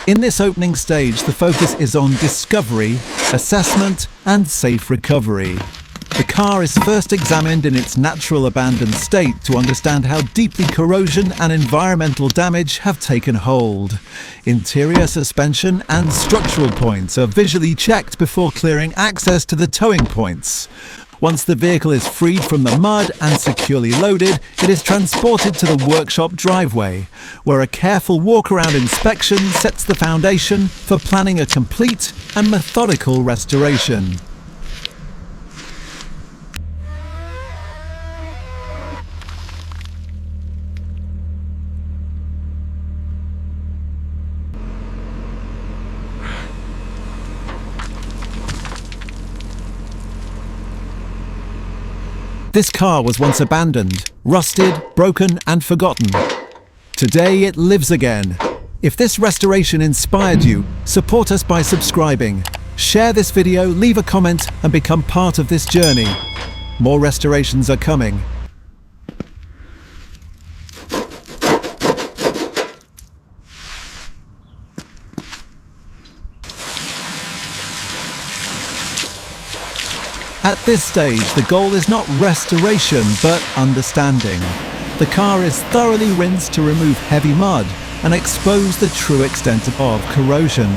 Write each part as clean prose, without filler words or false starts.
In this opening stage, the focus is on discovery, assessment, and safe recovery. The car is first examined in its natural abandoned state to understand how deeply corrosion and environmental damage have taken hold. Interior suspension and structural points are visually checked before clearing access to the towing points. Once the vehicle is freed from the mud and securely loaded, it is transported to the workshop driveway, where a careful walk-around inspection sets the foundation for planning a complete and methodical restoration. This car was once abandoned, rusted, broken and forgotten. Today it lives again. If this restoration inspired you, support us by subscribing. Share this video, leave a comment and become part of this journey. More restorations are coming. At this stage, the goal is not restoration, but understanding. The car is thoroughly rinsed to remove heavy mud and expose the true extent of corrosion.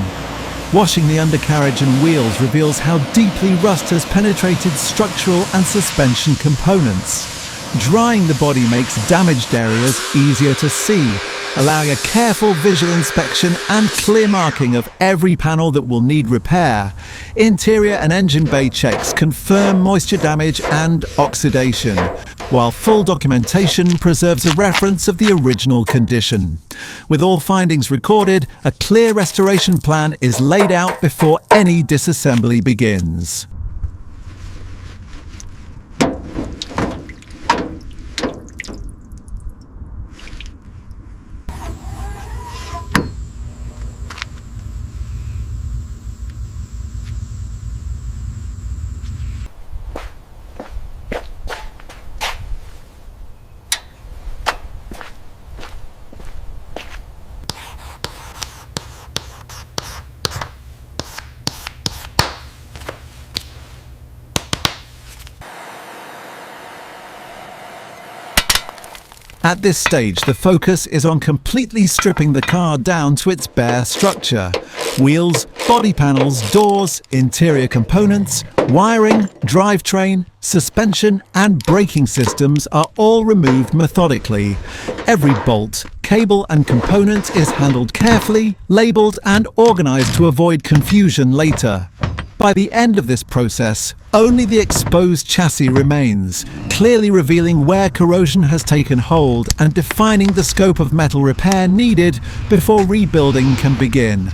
Washing the undercarriage and wheels reveals how deeply rust has penetrated structural and suspension components. Drying the body makes damaged areas easier to see, allowing a careful visual inspection and clear marking of every panel that will need repair. Interior and engine bay checks confirm moisture damage and oxidation, while full documentation preserves a reference of the original condition. With all findings recorded, a clear restoration plan is laid out before any disassembly begins. At this stage, the focus is on completely stripping the car down to its bare structure. Wheels, body panels, doors, interior components, wiring, drivetrain, suspension and braking systems are all removed methodically. Every bolt, cable and component is handled carefully, labelled and organised to avoid confusion later. By the end of this process, only the exposed chassis remains, clearly revealing where corrosion has taken hold and defining the scope of metal repair needed before rebuilding can begin.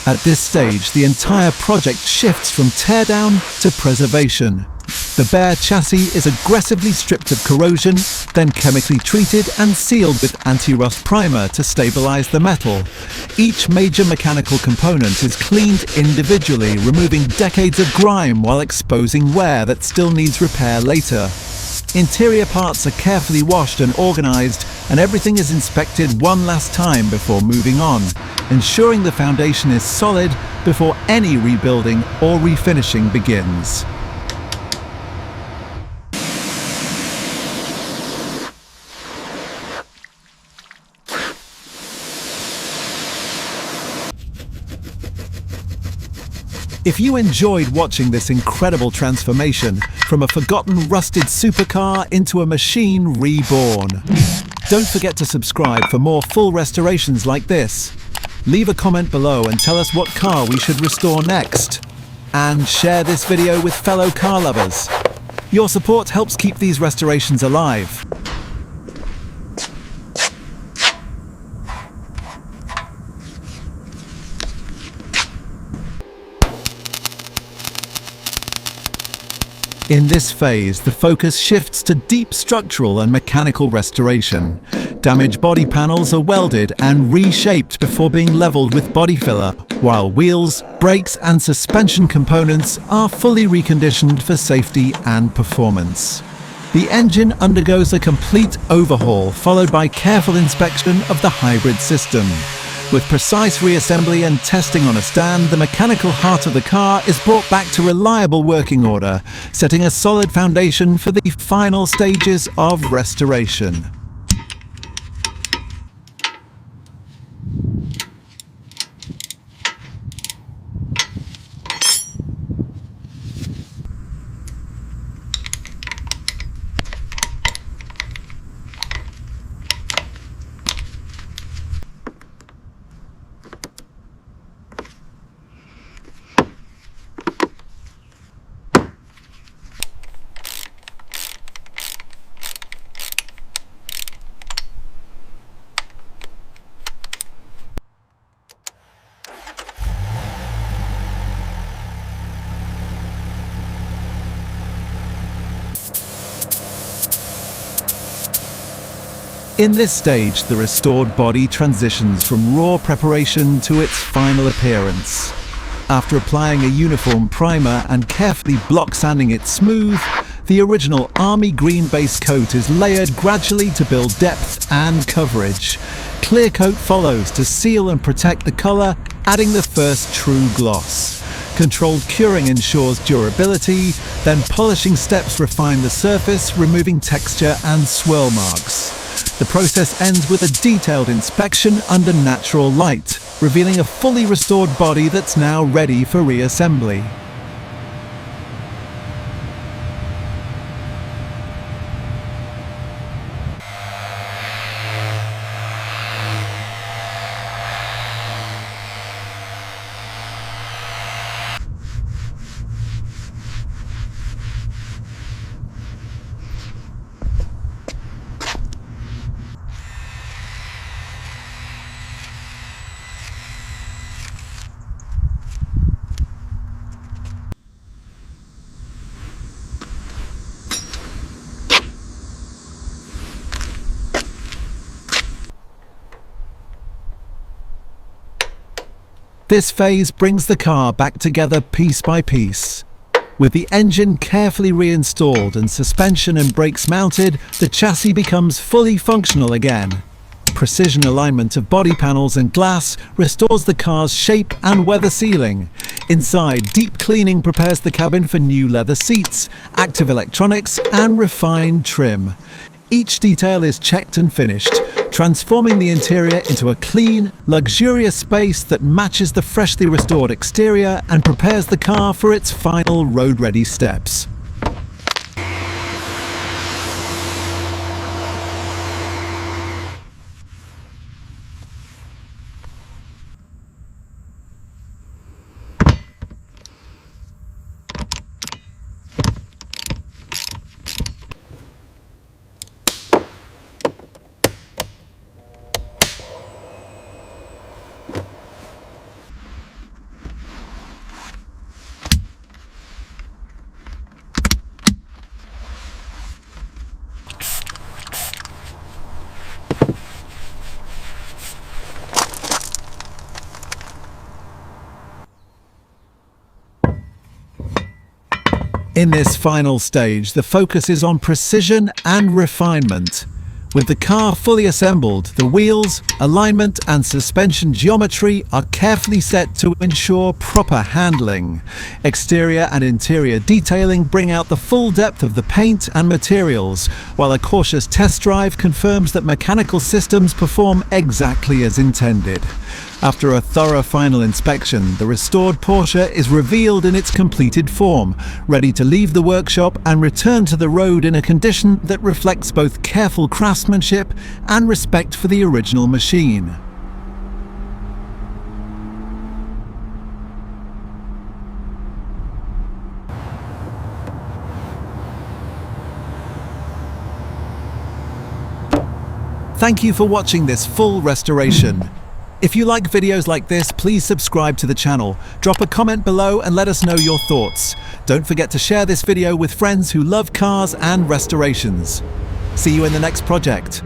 At this stage, the entire project shifts from teardown to preservation. The bare chassis is aggressively stripped of corrosion, then chemically treated and sealed with anti-rust primer to stabilize the metal. Each major mechanical component is cleaned individually, removing decades of grime while exposing wear that still needs repair later. Interior parts are carefully washed and organized, and everything is inspected one last time before moving on, ensuring the foundation is solid before any rebuilding or refinishing begins. If you enjoyed watching this incredible transformation from a forgotten rusted supercar into a machine reborn, don't forget to subscribe for more full restorations like this. Leave a comment below and tell us what car we should restore next. And share this video with fellow car lovers. Your support helps keep these restorations alive. In this phase, the focus shifts to deep structural and mechanical restoration. Damaged body panels are welded and reshaped before being leveled with body filler, while wheels, brakes and suspension components are fully reconditioned for safety and performance. The engine undergoes a complete overhaul, followed by careful inspection of the hybrid system. With precise reassembly and testing on a stand, the mechanical heart of the car is brought back to reliable working order, setting a solid foundation for the final stages of restoration. In this stage, the restored body transitions from raw preparation to its final appearance. After applying a uniform primer and carefully block sanding it smooth, the original army green base coat is layered gradually to build depth and coverage. Clear coat follows to seal and protect the color, adding the first true gloss. Controlled curing ensures durability, then polishing steps refine the surface, removing texture and swirl marks. The process ends with a detailed inspection under natural light, revealing a fully restored body that's now ready for reassembly. This phase brings the car back together piece by piece. With the engine carefully reinstalled and suspension and brakes mounted, the chassis becomes fully functional again. Precision alignment of body panels and glass restores the car's shape and weather sealing. Inside, deep cleaning prepares the cabin for new leather seats, active electronics, and refined trim. Each detail is checked and finished, transforming the interior into a clean, luxurious space that matches the freshly restored exterior and prepares the car for its final road-ready steps. In this final stage, the focus is on precision and refinement. With the car fully assembled, the wheels, alignment and suspension geometry are carefully set to ensure proper handling. Exterior and interior detailing bring out the full depth of the paint and materials, while a cautious test drive confirms that mechanical systems perform exactly as intended. After a thorough final inspection, the restored Porsche is revealed in its completed form, ready to leave the workshop and return to the road in a condition that reflects both careful craftsmanship and respect for the original machine. Thank you for watching this full restoration. If you like videos like this, please subscribe to the channel, drop a comment below and let us know your thoughts. Don't forget to share this video with friends who love cars and restorations. See you in the next project.